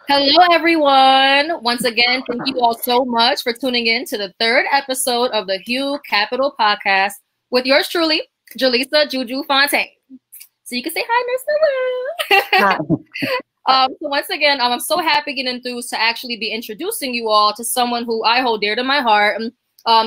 Hello, everyone. Once again, thank you all so much for tuning in to the third episode of the Hugh Capital Podcast with yours truly, Jerlisa Juju Fontaine. So you can say hi, Nurse Noel. So once again, I'm so happy and enthused to actually be introducing you all to someone who I hold dear to my heart.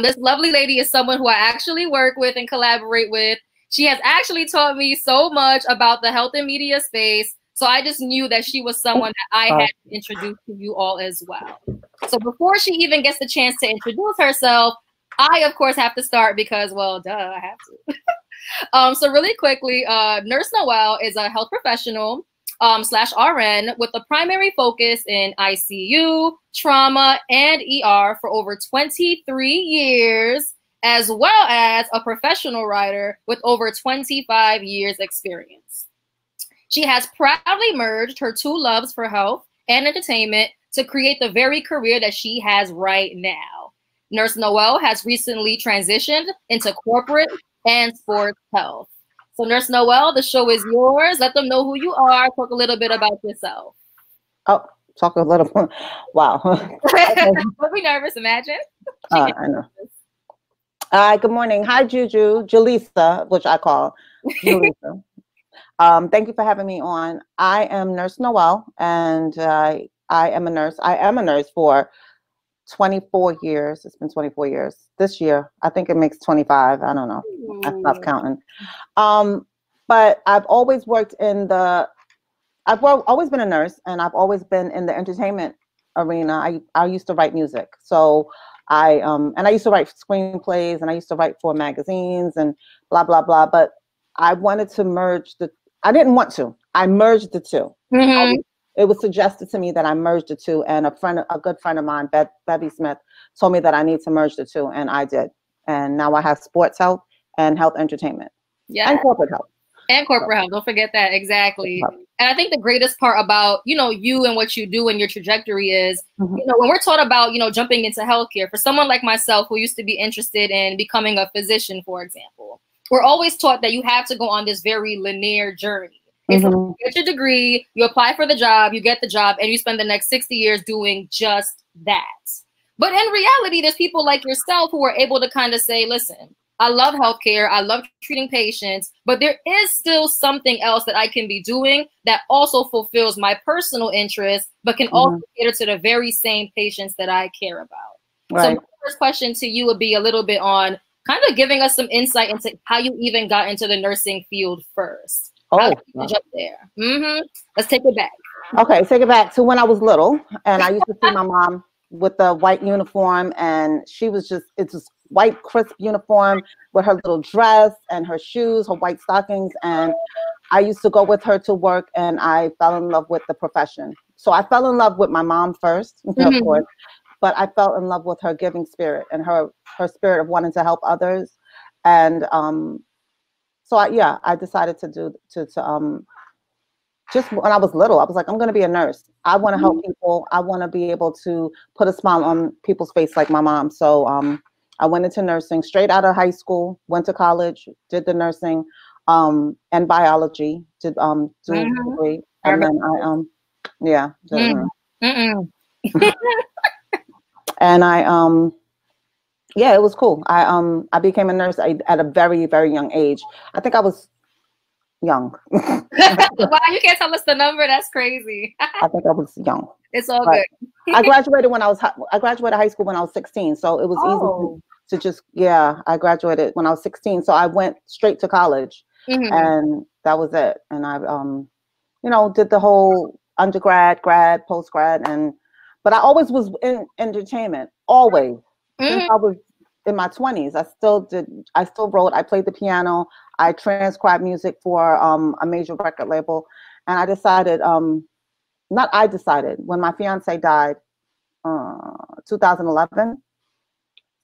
This lovely lady is someone who I actually work with and collaborate with. She has actually taught me so much about the health and media space. So I just knew that she was someone that I had to introduce to you all as well. So before she even gets the chance to introduce herself, I, of course, have to start because, well, duh, I have to. So really quickly, Nurse Noel is a health professional / RN with a primary focus in ICU, trauma, and ER for over 23 years, as well as a professional writer with over 25 years experience. She has proudly merged her two loves for health and entertainment to create the very career that she has right now. Nurse Noel has recently transitioned into corporate and sports health. So Nurse Noel, the show is yours. Let them know who you are. Talk a little bit about yourself. Oh, talk a little. Wow. Don't be nervous, imagine. I know. Hi, good morning. Hi, Juju. Jerlisa, which I call Jerlisa. Thank you for having me on. I am Nurse Noel, and I am a nurse. I am a nurse for 24 years. It's been 24 years. This year, I think it makes 25. I don't know. I stopped counting. But I've always worked in the, always been a nurse, and I've always been in the entertainment arena. I used to write music. So I used to write screenplays, and I used to write for magazines and blah, blah, blah. But I wanted to merge I didn't want to. I merged the two. Mm-hmm. It was suggested to me that I merged the two, and a good friend of mine, Bevy Smith, told me that I need to merge the two, and I did. And now I have sports health and health entertainment. Yeah. And corporate health. And corporate health. Don't forget that. Exactly. And I think the greatest part about, you and what you do and your trajectory is, when we're taught about, jumping into healthcare, for someone like myself who used to be interested in becoming a physician, for example, we're always taught that you have to go on this very linear journey. It's like you get your degree, you apply for the job, you get the job, and you spend the next 60 years doing just that. But in reality, there's people like yourself who are able to kind of say, listen, I love healthcare, I love treating patients, but there is still something else that I can be doing that also fulfills my personal interests, but can also cater to the very same patients that I care about. Right. So my first question to you would be a little bit on kind of giving us some insight into how you even got into the nursing field first. How did you jump there? Let's take it back. Okay, take it back to when I was little, and I used to see my mom with the white uniform, and it's just white crisp uniform with her little dress and her shoes, her white stockings, and I used to go with her to work, and I fell in love with the profession. So I fell in love with my mom first, of course, but I fell in love with her giving spirit and her spirit of wanting to help others. And so I decided to just when I was little, I was like, I'm going to be a nurse. I want to help people. I want to be able to put a smile on people's face like my mom. So I went into nursing straight out of high school, went to college, did the nursing and biology, did do a degree. And then and it was cool. I became a nurse at a very, very young age. I think I was young. Wow, you can't tell us the number. That's crazy. I think I was young. It's all good. I graduated high school when I was 16, so it was easy to just I graduated when I was 16, so I went straight to college, and that was it. And I did the whole undergrad, grad, postgrad, but I always was in entertainment, always. Since I was in my 20s, I still wrote, I played the piano, I transcribed music for a major record label. And I decided, when my fiance died, 2011,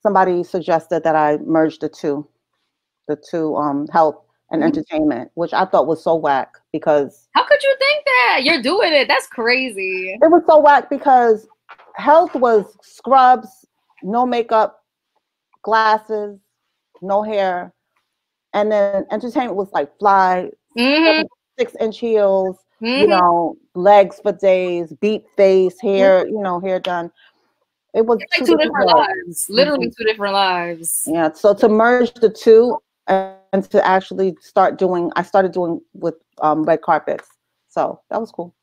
somebody suggested that I merge the two health and entertainment, which I thought was so whack because. How could you think that? You're doing it. That's crazy. It was so whack because health was scrubs, no makeup, glasses, no hair. And then entertainment was like fly, 6-inch heels, you know, legs for days, beat face, hair, you know, hair done. It was It's like two different lives, literally two different lives. Yeah. So to merge the two and to actually start doing, I started doing with red carpets. So that was cool.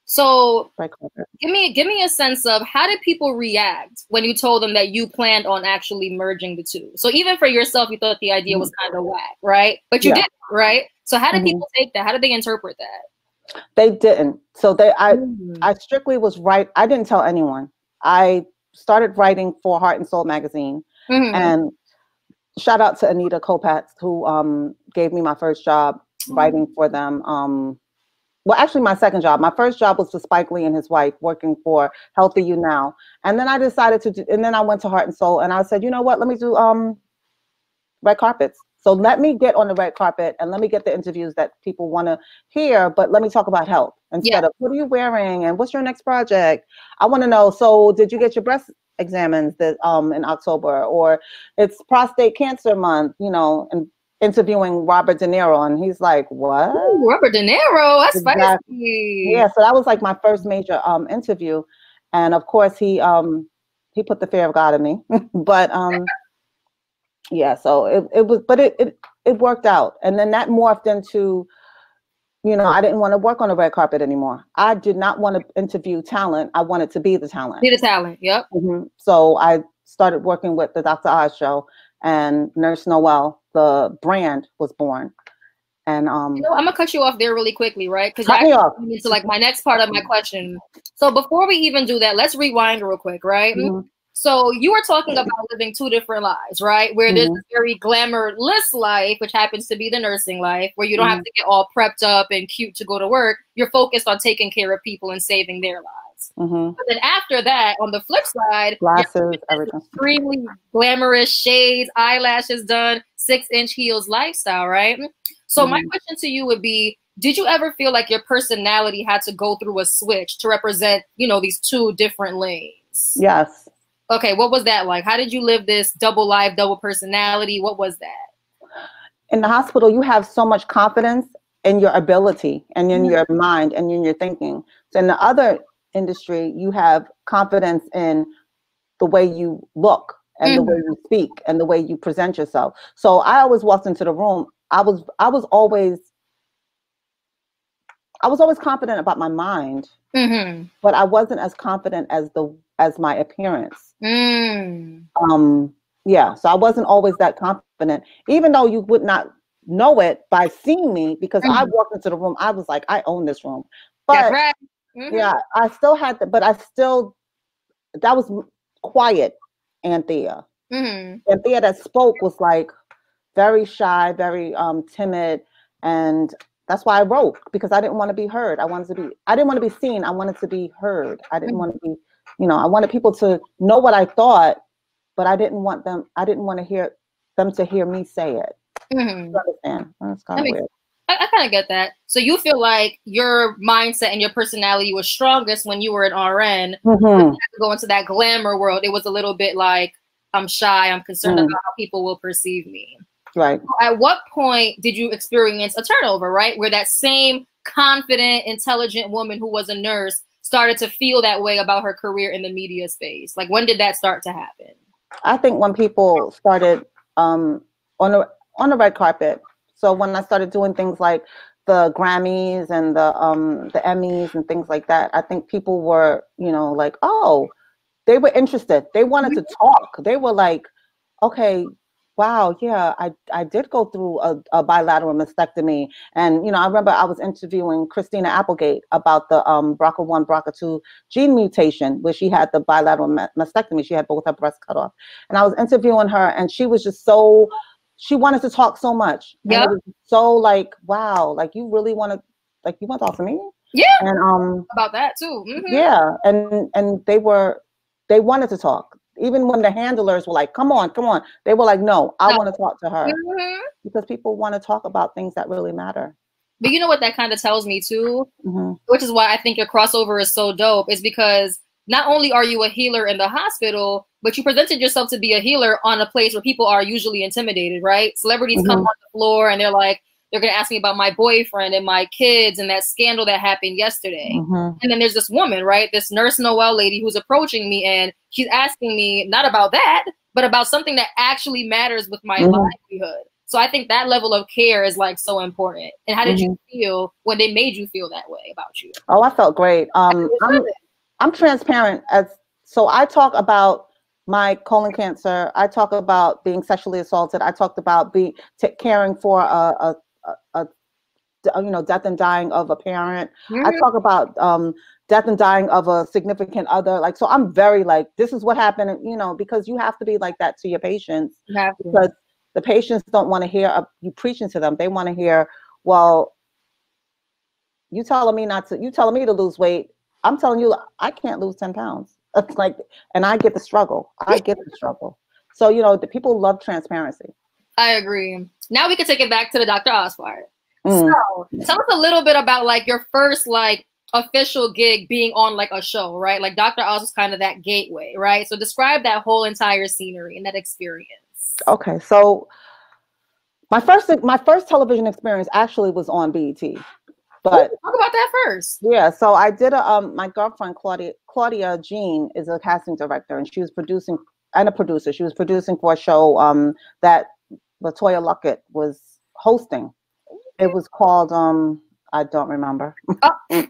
So give me a sense of how did people react when you told them that you planned on actually merging the two? So even for yourself, you thought the idea was kind of whack, right? But you did, right? So how did people take that? How did they interpret that? They didn't. So I strictly was I didn't tell anyone. I started writing for Heart and Soul magazine, and shout out to Anita Kopatz, who gave me my first job writing for them. Well, actually, my second job. My first job was for Spike Lee and his wife, working for Healthy You Now. And then I decided to and then I went to Heart and Soul, and I said, you know what? Let me do red carpets. So let me get on the red carpet and let me get the interviews that people want to hear, but let me talk about health instead of what are you wearing and what's your next project? I want to know, so did you get your breast examined in October, or it's prostate cancer month, you know, and interviewing Robert De Niro, and he's like, what? Ooh, Robert De Niro, that's spicy. Yeah, so that was like my first major interview, and of course he put the fear of God in me, but yeah, so it was, but it worked out, and then that morphed into, you know, I didn't want to work on the red carpet anymore. I did not want to interview talent. I wanted to be the talent. Be the talent. Yep. So I started working with the Dr. Oz show, and Nurse Noel, the brand, was born. And you know, I'm gonna cut you off there really quickly, right? Because cut me off into like my next part of my question. So before we even do that, let's rewind real quick, right? So you were talking about living two different lives, right? Where there's a very glamorous life, which happens to be the nursing life, where you don't have to get all prepped up and cute to go to work. You're focused on taking care of people and saving their lives. But then after that, on the flip side, glasses, everything, extremely glamorous shades, eyelashes done, 6-inch heels lifestyle, right? So my question to you would be, did you ever feel like your personality had to go through a switch to represent, you know, these two different lanes? Yes. Okay, what was that like? How did you live this double life, double personality? What was that? In the hospital, you have so much confidence in your ability and in your mind and in your thinking. So in the other industry, you have confidence in the way you look and the way you speak and the way you present yourself. So I always walked into the room. I was always confident about my mind, but I wasn't as confident as my appearance. Yeah, so I wasn't always that confident, even though you would not know it by seeing me, because I walked into the room, I was like, I own this room. But yeah, I still had that, but that was quiet Anthea. Anthea that spoke was like very shy, very timid, and that's why I wrote, because I didn't want to be heard. I didn't want to be seen. I wanted to be heard. I didn't want to be, you know, I wanted people to know what I thought, but I didn't want to hear them to hear me say it. You understand? That's kind of weird. I kind of get that. So you feel like your mindset and your personality was strongest when you were an RN. When you had to go into that glamour world, it was a little bit like, I'm shy, I'm concerned about how people will perceive me. Right. At what point did you experience a turnover, right? Where that same confident, intelligent woman who was a nurse started to feel that way about her career in the media space? Like, when did that start to happen? I think when people started on the red carpet. So when I started doing things like the Grammys and the Emmys and things like that, I think people were, you know, like, oh, they were interested. They wanted to talk. They were like, okay, wow, yeah, I did go through a bilateral mastectomy. And, you know, I remember I was interviewing Christina Applegate about the BRCA1, BRCA2 gene mutation, where she had the bilateral mastectomy. She had both her breasts cut off. And I was interviewing her, and she was just she wanted to talk so much. Yeah. And it was so like, wow, like you really want to, like, you want to talk to me? Yeah. And about that too. Yeah. And they wanted to talk. Even when the handlers were like, come on, they were like, no, I want to talk to her. Because people want to talk about things that really matter. But you know what that kind of tells me too, which is why I think your crossover is so dope, is because not only are you a healer in the hospital, but you presented yourself to be a healer on a place where people are usually intimidated, right? Celebrities come on the floor and they're like, they're going to ask me about my boyfriend and my kids and that scandal that happened yesterday. Mm-hmm. And then there's this woman, right? This Nurse Noel lady who's approaching me, and she's asking me not about that, but about something that actually matters with my livelihood. So I think that level of care is like so important. And how did you feel when they made you feel that way about you? Oh, I felt great. I'm transparent. So I talk about my colon cancer. I talk about being sexually assaulted. I talked about caring for a death and dying of a parent. I talk about death and dying of a significant other. Like, so I'm very like, this is what happened, because you have to be like that to your patients, because the patients don't want to hear you preaching to them. They want to hear, well, you telling me to lose weight. I'm telling you, I can't lose 10 pounds. It's like, and I get the struggle. So, the people love transparency. I agree. Now we can take it back to the Dr. Oz part. So tell us a little bit about like your first like official gig being on like a show, right? Like Dr. Oz was kind of that gateway, right? So describe that whole entire scenery and that experience. Okay, so my first television experience actually was on BET. But talk about that first. Yeah, so I did my girlfriend Claudia Jean is a casting director, and she was producing and a producer. She was producing for a show that LaToya Luckett was hosting. It was called I don't remember. It's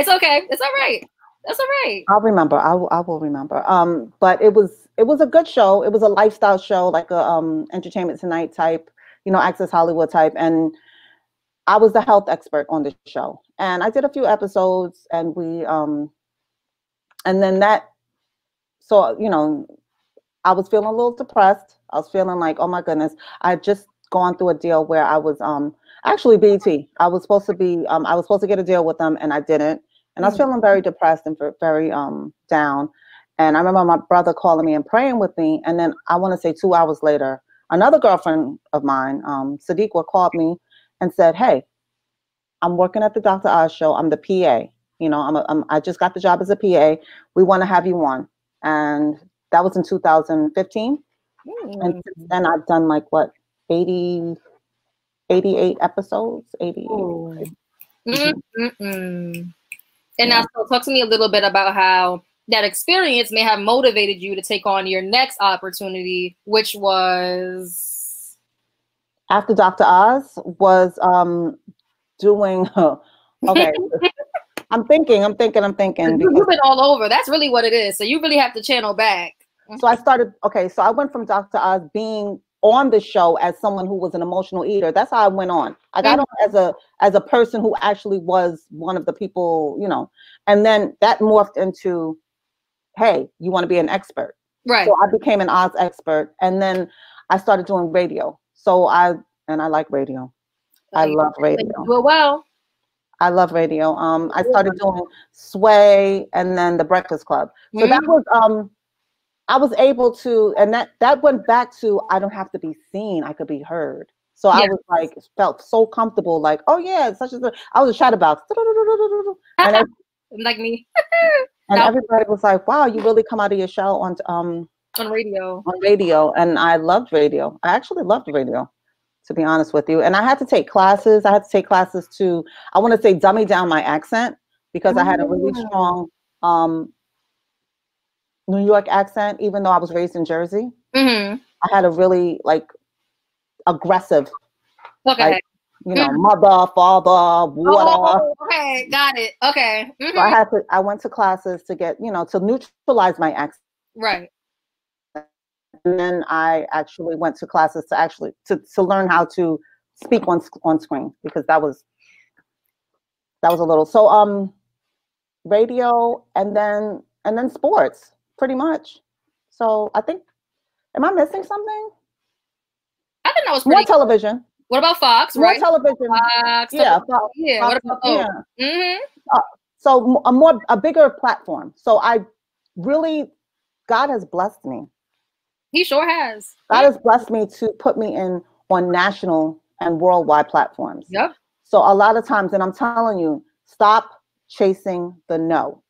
okay. It's all right. That's all right. I'll remember. I will remember. But it was a good show. It was a lifestyle show, like a Entertainment Tonight type, Access Hollywood type, and I was the health expert on the show. And I did a few episodes, and we and then that, so I was feeling a little depressed. I was feeling like, oh my goodness, I had just gone through a deal where I was actually BET. I was supposed to get a deal with them, and I didn't. And I was feeling very depressed and very down. And I remember my brother calling me and praying with me. And then I want to say 2 hours later, another girlfriend of mine, Sadiqa, called me and said, hey, I'm working at the Dr. Oz show. I'm the PA. I just got the job as a PA. We want to have you on. And that was in 2015. And since then I've done like 88 episodes, 88. And now, so talk to me a little bit about how that experience may have motivated you to take on your next opportunity, which was after Dr. Oz was doing. Okay, I'm thinking. You've been all over. That's really what it is. So you really have to channel back. So I started. Okay, so I went from Dr. Oz being on the show as someone who was an emotional eater. That's how I went on. I got on as a person who actually was one of the people, and then that morphed into, hey, you want to be an expert. Right. So I became an Oz expert, and then I started doing radio. So I like radio. I love radio. Well, I love radio. I started doing Sway and then the Breakfast Club. So that was I was able to, and that went back to, I don't have to be seen, I could be heard. So I was like, felt so comfortable, like, oh yeah, I was a chatterbox. And like me. And everybody was like, wow, you really come out of your shell on radio. On radio. And I loved radio. I actually loved radio, to be honest with you. And I had to take classes. I had to take classes to, I want to say, dummy down my accent, because I had a really strong New York accent, even though I was raised in Jersey. I had a really aggressive, mother, father, water. Oh, okay, got it. Okay. So I went to classes to get, to neutralize my accent. Right. And then I actually went to classes to learn how to speak on screen, because that was a little. So radio and then sports, pretty much. So I think, am I missing something? I think that was more television. What about Fox? More right? television. Fox. Yeah. Fox. Yeah. What about so a bigger platform. So God has blessed me. He sure has. God has blessed me to put me on national and worldwide platforms. Yep. So a lot of times, and I'm telling you, stop chasing the no.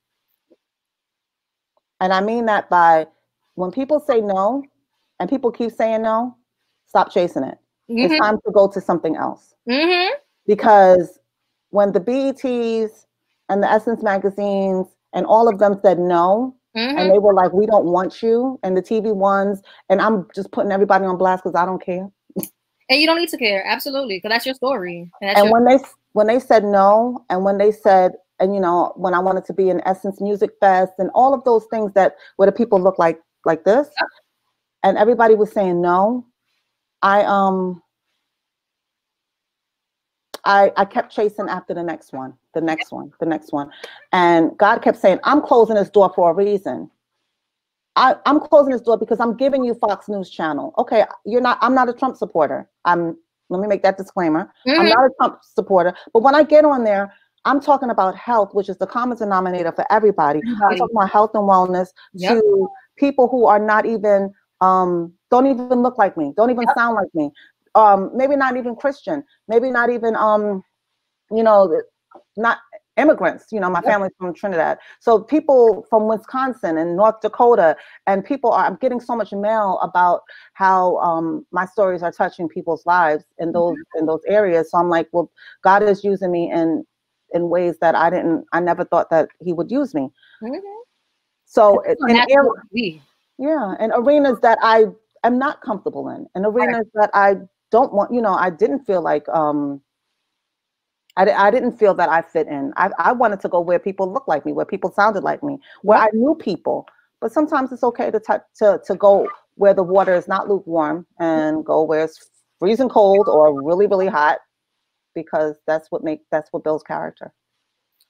And I mean that by when people say no and people keep saying no, stop chasing it. It's time to go to something else. Mm-hmm. Because when the BETs and the Essence magazines and all of them said no, and they were like, we don't want you, and the TV ones, and I'm just putting everybody on blast because I don't care. And you don't need to care, absolutely, because that's your story. And when they said no, and when they said, and you know, when I wanted to be in Essence Music Fest and all of those things that where the people look like this, and everybody was saying no, I kept chasing after the next one, the next one, the next one. And God kept saying, I'm closing this door for a reason. I'm closing this door because I'm giving you Fox News Channel. Okay, I'm not a Trump supporter. Let me make that disclaimer. I'm not a Trump supporter. But when I get on there, I'm talking about health, which is the common denominator for everybody. I'm talking about health and wellness to people who are not even, don't even look like me, don't even sound like me. Maybe not even Christian, maybe not even, you know, not immigrants, you know, my family's from Trinidad. So people from Wisconsin and North Dakota, and I'm getting so much mail about how my stories are touching people's lives in those areas. So I'm like, well, God is using me in ways that I never thought that he would use me. So in arenas that I am not comfortable in arenas that I don't want, you know, I didn't feel like, I didn't feel that I fit in. I wanted to go where people looked like me, where people sounded like me, where I knew people. But sometimes it's okay to go where the water is not lukewarm and go where it's freezing cold or really, really hot, because that's what builds character.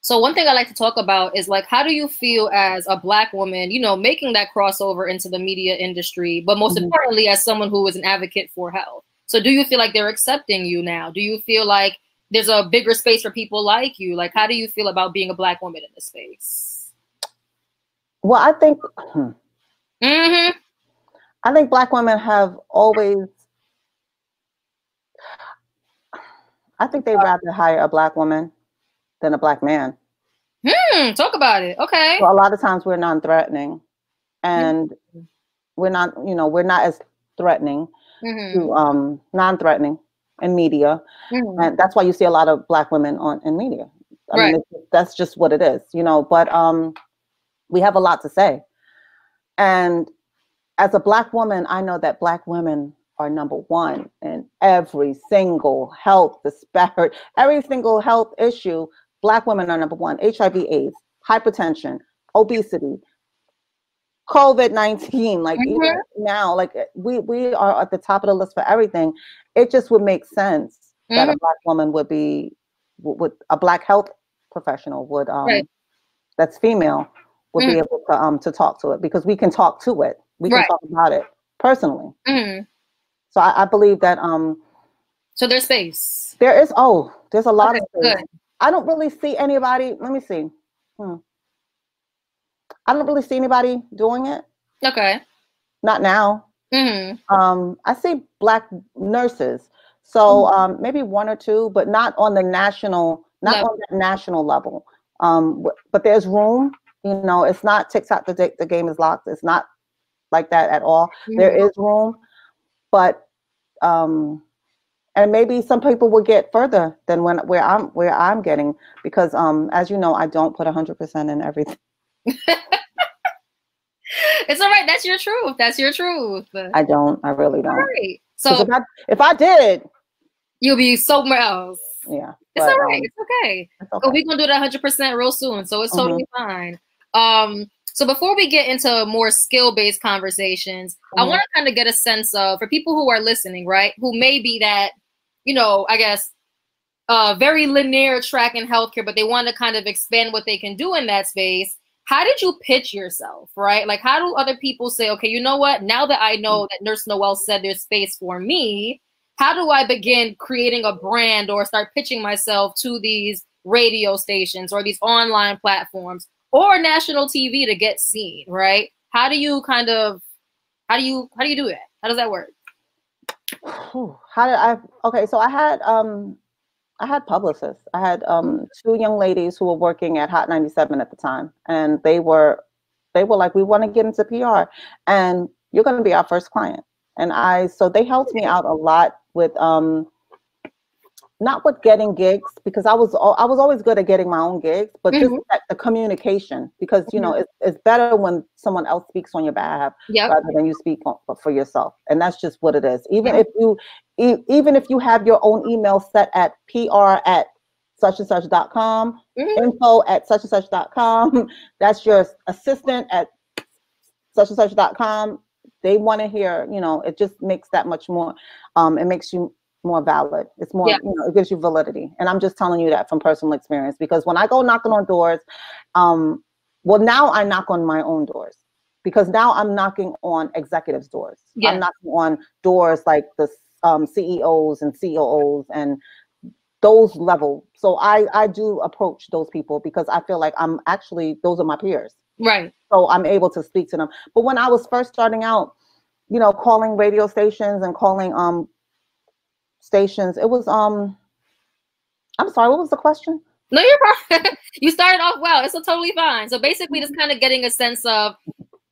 So one thing I like to talk about is like, how do you feel as a Black woman, you know, making that crossover into the media industry, but most importantly, as someone who is an advocate for health? So do you feel like they're accepting you now? Do you feel like there's a bigger space for people like you? Like, how do you feel about being a Black woman in this space? Well, I think, I think Black women have always, I think they'd rather hire a Black woman than a Black man. Talk about it. Okay. So a lot of times we're non-threatening, and we're not, you know, we're not as threatening to non-threatening in media, and that's why you see a lot of Black women in media. I mean, that's just what it is, you know. But we have a lot to say, and as a Black woman, I know that Black women are number one in every single health disparity, every single health issue. Black women are number one. HIV/AIDS, hypertension, obesity, COVID-19, like even now, like we are at the top of the list for everything. It just would make sense that a Black woman would a Black health professional would that's female would be able to talk to it, because we can talk to it. We can talk about it personally. So I believe that so there's space. There's a lot of space. Good. I don't really see anybody. Let me see. I don't really see anybody doing it. Okay. Not now. I see Black nurses. So maybe one or two, but not on the national, on that national level. But there's room. You know, it's not TikTok. The game is locked. It's not like that at all. There is room, but and maybe some people will get further than where I'm getting, because as you know, I don't put 100% in everything. It's all right. That's your truth. That's your truth. I really don't. All right. So if I did, you'll be somewhere else. Yeah. It's all right. It's okay. So we're gonna do that 100% real soon. So it's totally fine. So before we get into more skill-based conversations, I want to kind of get a sense of, for people who are listening, right, who may be that, you know, I guess, very linear track in healthcare, but they want to kind of expand what they can do in that space. How did you pitch yourself, right? Like, how do other people say, okay, you know what, now that I know that Nurse Noel said there's space for me, how do I begin creating a brand or start pitching myself to these radio stations or these online platforms or national TV to get seen, right? How do you do that? How does that work? Okay, so I had publicists. I had two young ladies who were working at Hot 97 at the time, and they were like, we want to get into PR, and you're going to be our first client. And so they helped me out a lot with not with getting gigs, because I was always good at getting my own gigs, but just the communication, because you know it's better when someone else speaks on your behalf rather than you speak for yourself, and that's just what it is. Even if you have your own email set at pr@such-and-such.com, info@such-and-such.com, that's your assistant at such-and-such.com. They want to hear, you know, it just makes that much more. It makes you more valid. It's more, you know, it gives you validity. And I'm just telling you that from personal experience, because when I go knocking on doors, well, now I knock on my own doors, because now I'm knocking on executives' doors. I'm knocking on doors like the CEOs and COOs and those level. So I do approach those people, because I feel like I'm actually, those are my peers. Right. So I'm able to speak to them. But when I was first starting out, you know, calling radio stations and calling stations, it was I'm sorry, what was the question? No, you're right. You started off well. It's totally fine. So basically just kind of getting a sense of,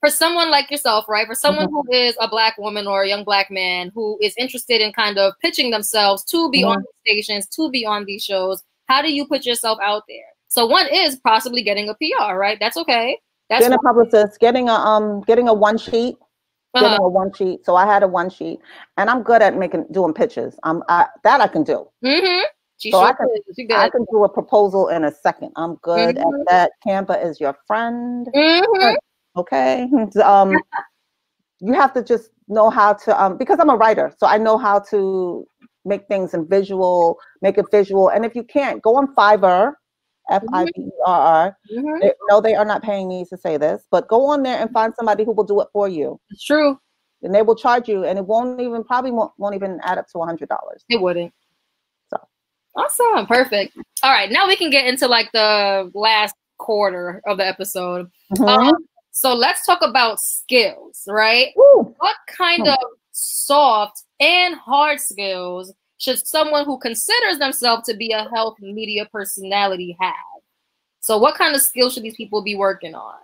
for someone like yourself, right? For someone who is a Black woman or a young Black man who is interested in kind of pitching themselves to be on these stations, to be on these shows, how do you put yourself out there? So one is possibly getting a PR, right? That's okay. That's getting a publicist, getting a one sheet. Getting a one sheet. So I had a one sheet, and I'm good at doing pitches. That I can do. So I can do a proposal in a second. I'm good at that. Canva is your friend. Okay. You have to just know how to, because I'm a writer, so I know how to make things in visual, make it visual. And if you can't, go on Fiverr, Fiverr. No, they are not paying me to say this, but go on there and find somebody who will do it for you. It's true. And they will charge you, and it won't even add up to $100. It wouldn't. So awesome. Perfect. All right. Now we can get into like the last quarter of the episode. So let's talk about skills, right? What kind of soft and hard skills should someone who considers themselves to be a health media personality have? So what kind of skills should these people be working on?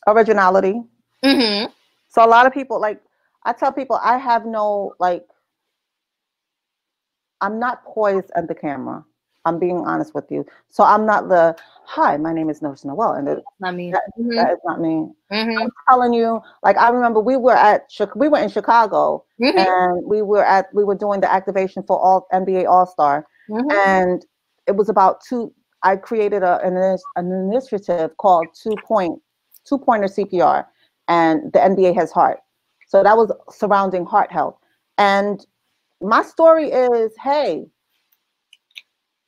Originality. So a lot of people, like, I tell people I have no, like, I'm not poised at the camera. I'm being honest with you. So I'm not the, hi, my name is Nurse Noel. And not me. That is not me. I'm telling you, like, I remember we were in Chicago, and we were doing the activation for NBA All-Star. And it was about I created an initiative called two-pointer CPR, and the NBA has heart. So that was surrounding heart health. And my story is, hey,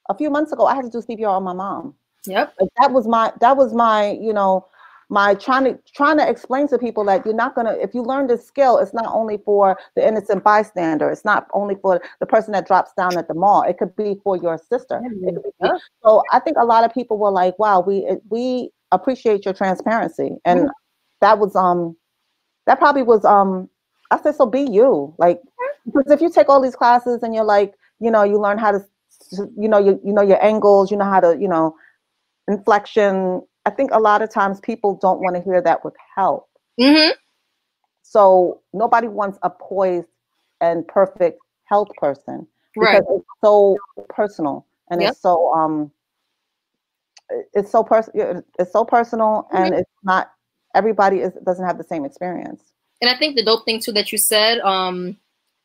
a few months ago, I had to do CPR on my mom. Yep. Like, that was my, you know, my trying to explain to people that you're not gonna, if you learn this skill, it's not only for the innocent bystander. It's not only for the person that drops down at the mall. It could be for your sister. So I think a lot of people were like, wow, we appreciate your transparency. And that was, that probably was, I said, so be you. Like, because if you take all these classes and you're like, you know, you learn how to, you know your angles, you know how to, you know, inflection. I think a lot of times people don't want to hear that with help. So nobody wants a poised and perfect health person, because it's so personal, and it's so personal, and it's not everybody doesn't have the same experience. And I think the dope thing too that you said,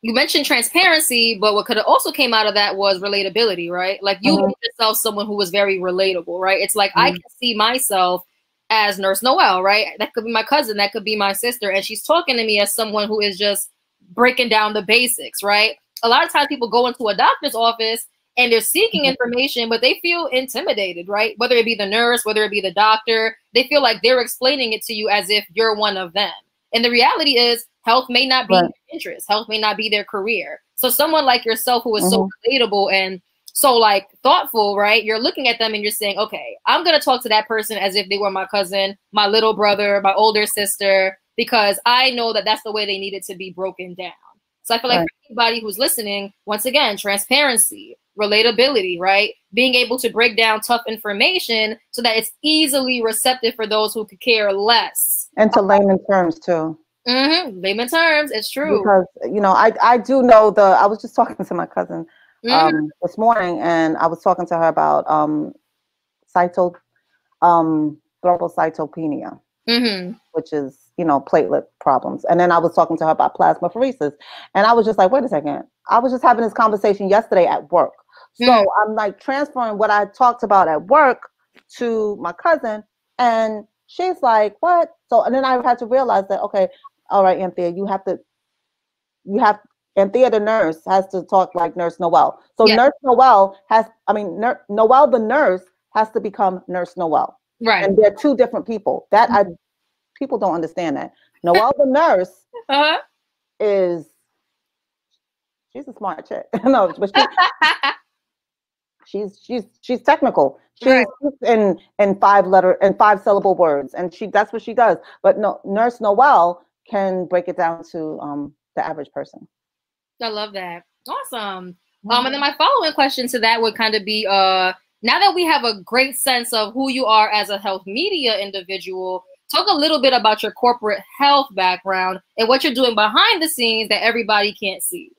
you mentioned transparency, but what could have also came out of that was relatability, right? Like, you made yourself someone who was very relatable, right? It's like, I can see myself as Nurse Noel, right? That could be my cousin, that could be my sister, and she's talking to me as someone who is just breaking down the basics, right? A lot of times people go into a doctor's office and they're seeking information, but they feel intimidated, right? Whether it be the nurse, whether it be the doctor, they feel like they're explaining it to you as if you're one of them. And the reality is, health may not be their interest. Health may not be their career. So someone like yourself who is so relatable and so like thoughtful, right? You're looking at them and you're saying, okay, I'm going to talk to that person as if they were my cousin, my little brother, my older sister, because I know that that's the way they need it to be broken down. So I feel like for anybody who's listening, once again, transparency, relatability, right? Being able to break down tough information so that it's easily receptive for those who could care less. And to layman terms too. Layman terms, it's true. Because, you know, I do know I was just talking to my cousin this morning, and I was talking to her about cyto, thrombocytopenia, which is, you know, platelet problems. And then I was talking to her about plasmapheresis, and I was just like, wait a second. I was just having this conversation yesterday at work. So I'm like transferring what I talked about at work to my cousin, and she's like, what? So, and then I had to realize that, okay, all right, Anthea, Anthea the nurse has to talk like Nurse Noel. So Nurse Noel Noel the nurse has to become Nurse Noel. Right. And they're two different people. People don't understand that. Noel the nurse she's a smart chick. No, but she's technical. She's in 5 syllable words, and that's what she does. But no, Nurse Noel can break it down to the average person. I love that. Awesome. And then my following question to that would kind of be, now that we have a great sense of who you are as a health media individual, talk a little bit about your corporate health background and what you're doing behind the scenes that everybody can't see.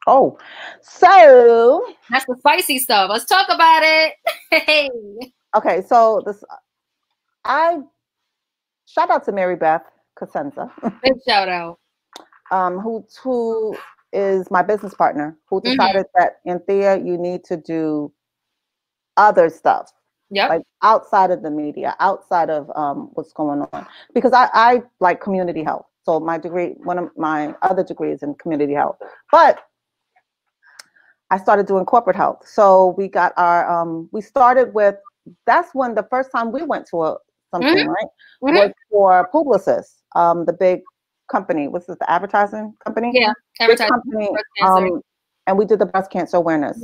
Oh, so that's the spicy stuff. Let's talk about it. Hey. Okay, so I shout out to Mary Beth Cosenza. Big shout out. Who is my business partner, who decided that, Anthea, you need to do other stuff. Like outside of the media, outside of what's going on. Because I like community health. So one of my other degrees in community health. But I started doing corporate health. So we got we started with, that's when the first time we went to something, right? Was for Publicis, the big company. What's this, the advertising company? Yeah, advertising company. And we did the breast cancer awareness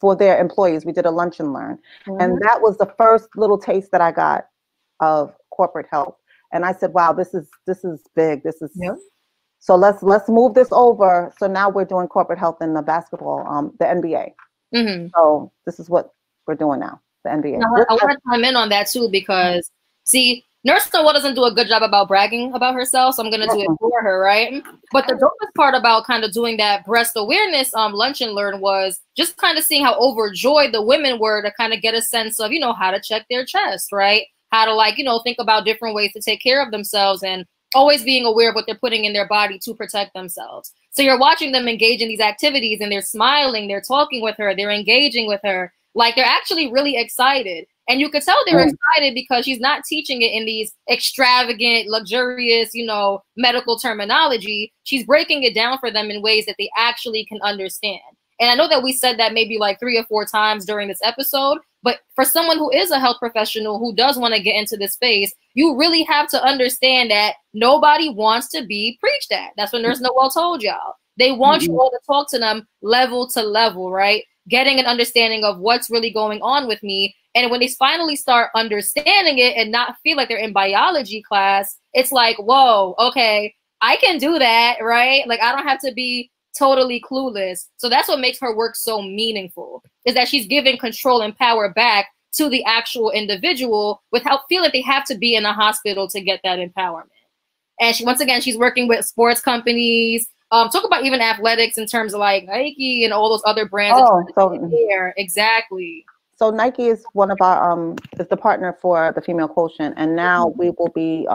for their employees. We did a lunch and learn. And that was the first little taste that I got of corporate health. And I said, wow, this is big. This is so let's move this over. So now we're doing corporate health in the basketball, the NBA. So this is what we're doing now, the NBA. Now, I want to chime in on that too, because see, Nurse Noel doesn't do a good job about bragging about herself, so I'm going to do it for her, right? But the dopest part about kind of doing that breast awareness lunch and learn was just kind of seeing how overjoyed the women were to kind of get a sense of, you know, how to check their chest, right? How to, like, you know, think about different ways to take care of themselves and always being aware of what they're putting in their body to protect themselves. So you're watching them engage in these activities and they're smiling, they're talking with her, they're engaging with her, like they're actually really excited. And you could tell they're excited because she's not teaching it in these extravagant, luxurious, you know, medical terminology. She's breaking it down for them in ways that they actually can understand. And I know that we said that maybe like 3 or 4 times during this episode, but for someone who is a health professional who does want to get into this space, you really have to understand that nobody wants to be preached at. That's what Nurse Noel told y'all. They want you all to talk to them level to level, right? Getting an understanding of what's really going on with me. And when they finally start understanding it and not feel like they're in biology class, it's like, whoa, okay, I can do that, right? Like, I don't have to be totally clueless. So that's what makes her work so meaningful, is that she's giving control and power back to the actual individual without feeling like they have to be in a hospital to get that empowerment. And once again, she's working with sports companies. Talk about even athletics in terms of like Nike and all those other brands. Oh, so exactly. So Nike is one of our is the partner for the Female Quotient, and now we will be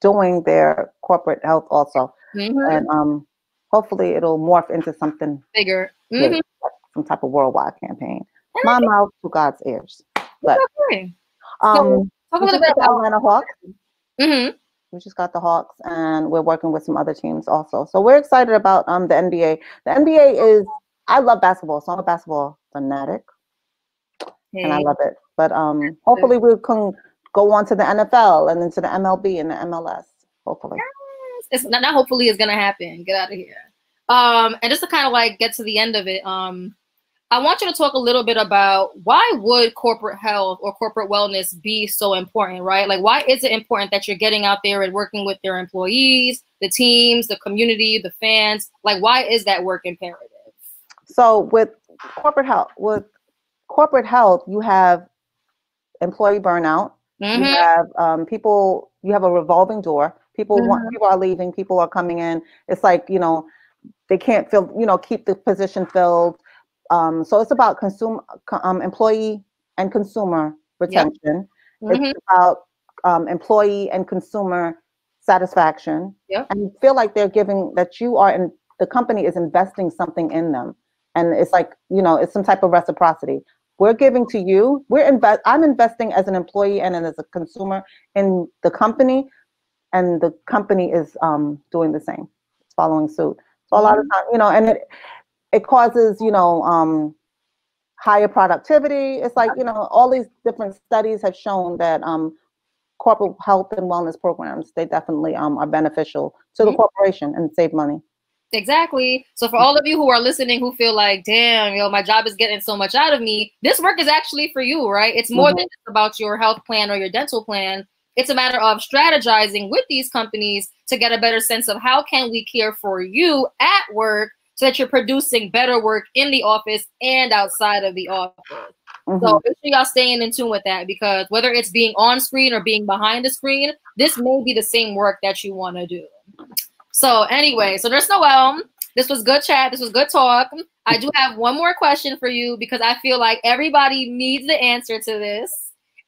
doing their corporate health also, and hopefully it'll morph into something bigger, like some type of worldwide campaign. My mouth to God's ears. But so talk a little bit about Atlanta Hawks. We just got the Hawks, and we're working with some other teams also. So we're excited about the NBA. The NBA is, I love basketball, so I'm a basketball fanatic. And I love it. But hopefully we can go on to the NFL and then to the MLB and the MLS. Hopefully. Yes. It's not hopefully it's gonna happen. Get out of here. And just to kind of like get to the end of it, I want you to talk a little bit about why would corporate health or corporate wellness be so important, right? Like, why is it important that you're getting out there and working with your employees, the teams, the community, the fans? Like, why is that work imperative? So with corporate health, you have employee burnout. You have you have a revolving door. People people are leaving, people are coming in. It's like, you know, they can't fill, you know, keep the position filled. So it's about employee and consumer retention. Yep. It's about employee and consumer satisfaction. Yep. And you feel like they're giving, that you are in, the company is investing something in them. And it's like, you know, it's some type of reciprocity. We're giving to you, I'm investing as an employee and as a consumer in the company, and the company is doing the same, it's following suit. So a lot of time, you know, and it causes, you know, higher productivity. It's like, you know, all these different studies have shown that corporate health and wellness programs, they definitely are beneficial to the corporation and save money. Exactly. So for all of you who are listening who feel like, damn, you know, my job is getting so much out of me, this work is actually for you, right? It's more than just about your health plan or your dental plan. It's a matter of strategizing with these companies to get a better sense of how can we care for you at work so that you're producing better work in the office and outside of the office. So make sure y'all staying in tune with that, because whether it's being on screen or being behind the screen, this may be the same work that you want to do. So anyway, so Nurse Noel, this was good chat. This was good talk. I do have one more question for you, because I feel like everybody needs the answer to this.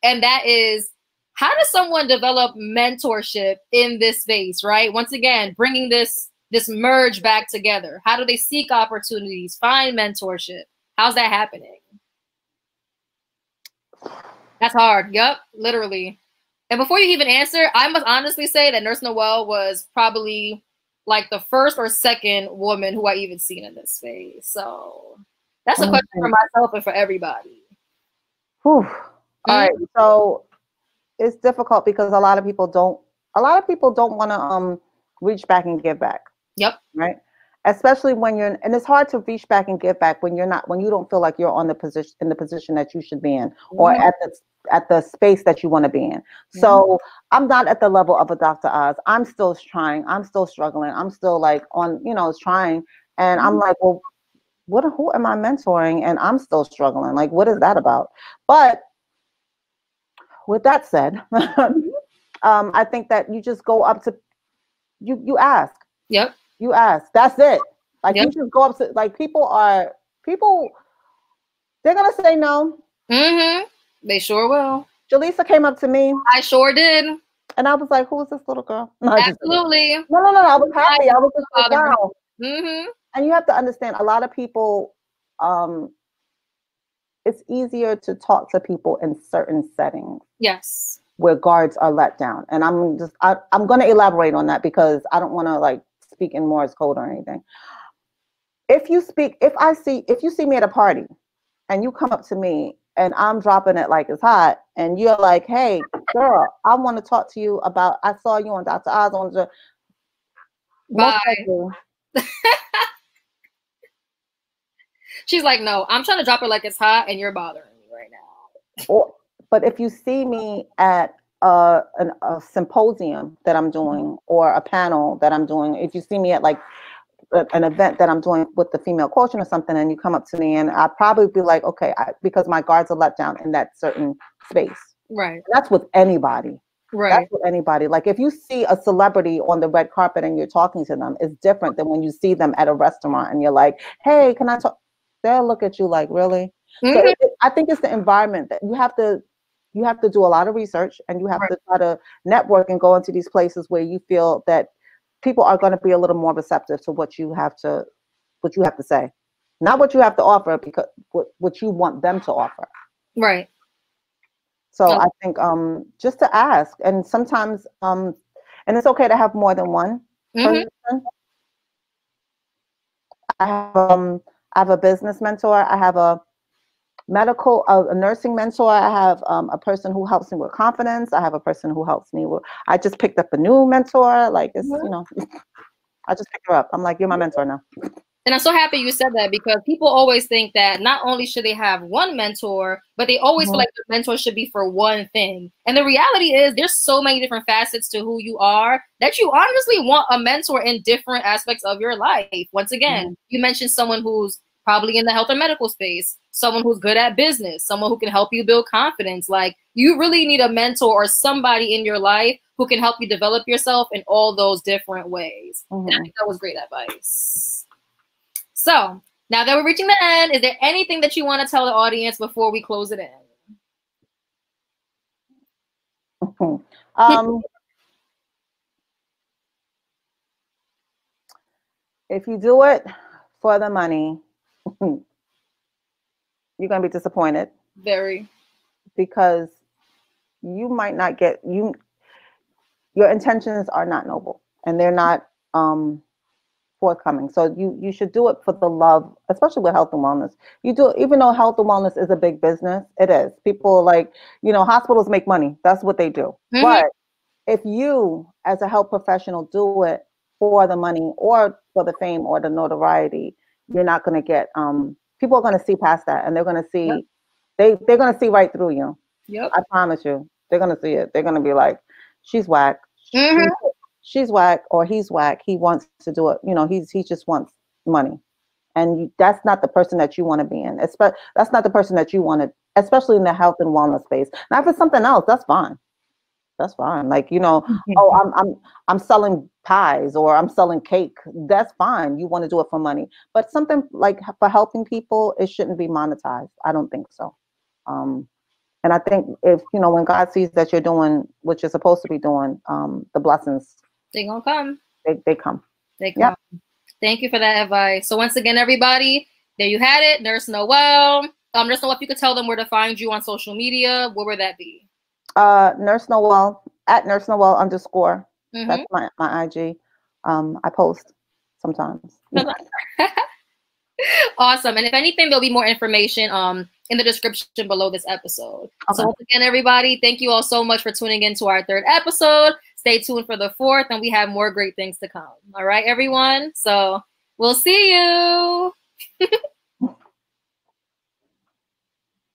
And that is, how does someone develop mentorship in this space, right? Once again, bringing this merge back together. How do they seek opportunities, find mentorship? How's that happening? That's hard. Yep, literally. And before you even answer, I must honestly say that Nurse Noel was probably like the first or second woman who I even seen in this space. So that's a question for myself and for everybody. Whew. All right. So it's difficult because a lot of people don't want to reach back and give back. Yep. Right. Especially when you're, and it's hard to reach back and give back when you don't feel like you're in the position that you should be in, or at the space that you want to be in. So I'm not at the level of a Dr. Oz. I'm still trying. I'm still struggling. I'm still like on, you know, trying. And I'm like, well, who am I mentoring? And I'm still struggling. Like, what is that about? But with that said, I think that you just go up to, you ask. Yep. You ask. That's it. Like, you just go up to, like, people, they're going to say no. They sure will. Jerlisa came up to me. I sure did. And I was like, who is this little girl? No, absolutely. No. I was happy. I was just like, wow. Mm-hmm. And you have to understand, a lot of people, it's easier to talk to people in certain settings. Yes. Where guards are let down. And I'm going to elaborate on that because I don't want to like speak in Morse code or anything. If you see me at a party and you come up to me and I'm dropping it like it's hot and you're like, hey, girl, I want to talk to you about, I saw you on Dr. Oz on the, bye. She's like, no, I'm trying to drop it like it's hot and you're bothering me right now. But if you see me at a symposium that I'm doing or a panel that I'm doing, if you see me at like an event that I'm doing with the female quotient or something, and you come up to me, and I'd probably be like, okay, because my guards are let down in that certain space. Right. And that's with anybody. Right. That's with anybody. Like if you see a celebrity on the red carpet and you're talking to them, it's different than when you see them at a restaurant and you're like, hey, can I talk? They'll look at you like, really? So I think it's the environment that you have to do a lot of research, and you have to try to network and go into these places where you feel that people are going to be a little more receptive to what you have to say, not what you have to offer, because what you want them to offer. Right. So I think just to ask, and sometimes and it's okay to have more than one person. I have a business mentor. I have a nursing mentor. I have a person who helps me with confidence. I have a person who helps me with, I just picked up a new mentor. Like it's, you know, I just picked her up. I'm like, you're my mentor now. And I'm so happy you said that, because people always think that not only should they have one mentor, but they always feel like the mentor should be for one thing. And the reality is there's so many different facets to who you are that you honestly want a mentor in different aspects of your life. Once again, you mentioned someone who's probably in the health or medical space, someone who's good at business, someone who can help you build confidence. Like, you really need a mentor or somebody in your life who can help you develop yourself in all those different ways. Mm-hmm. And I think that was great advice. So now that we're reaching the end, is there anything that you want to tell the audience before we close it in? If you do it for the money, you're going to be disappointed. Very. Because you might not get, your intentions are not noble and they're not forthcoming. So you should do it for the love, especially with health and wellness. You do, even though health and wellness is a big business, it is. People like, hospitals make money. That's what they do. Mm-hmm. But if you, as a health professional, do it for the money or for the fame or the notoriety, you're not going to get, people are going to see past that, and they're going to see, yep. They're going to see right through you. Yep. I promise you. They're going to see it. They're going to be like, she's whack. Mm-hmm. She's whack, or he's whack. He wants to do it. He just wants money. And that's not the person that you want to be in. That's not the person that you want to, especially in the health and wellness space. Now, if it's something else, that's fine. That's fine. Like, mm-hmm. Oh, I'm selling pies or I'm selling cake. That's fine. You want to do it for money. But something like for helping people, it shouldn't be monetized. I don't think so. And I think if, when God sees that you're doing what you're supposed to be doing, the blessings, they're going to come. They come. They come. Yep. Thank you for that advice. So once again, everybody, there you had it. Nurse Noel. Nurse Noel, if you could tell them where to find you on social media, where would that be? Nurse Noel, at Nurse Noel _. Mm-hmm. That's my IG. I post sometimes. Awesome. And if anything, there'll be more information in the description below this episode. Okay. So once again, everybody, thank you all so much for tuning in to our 3rd episode. Stay tuned for the 4th, and we have more great things to come. All right, everyone. So we'll see you.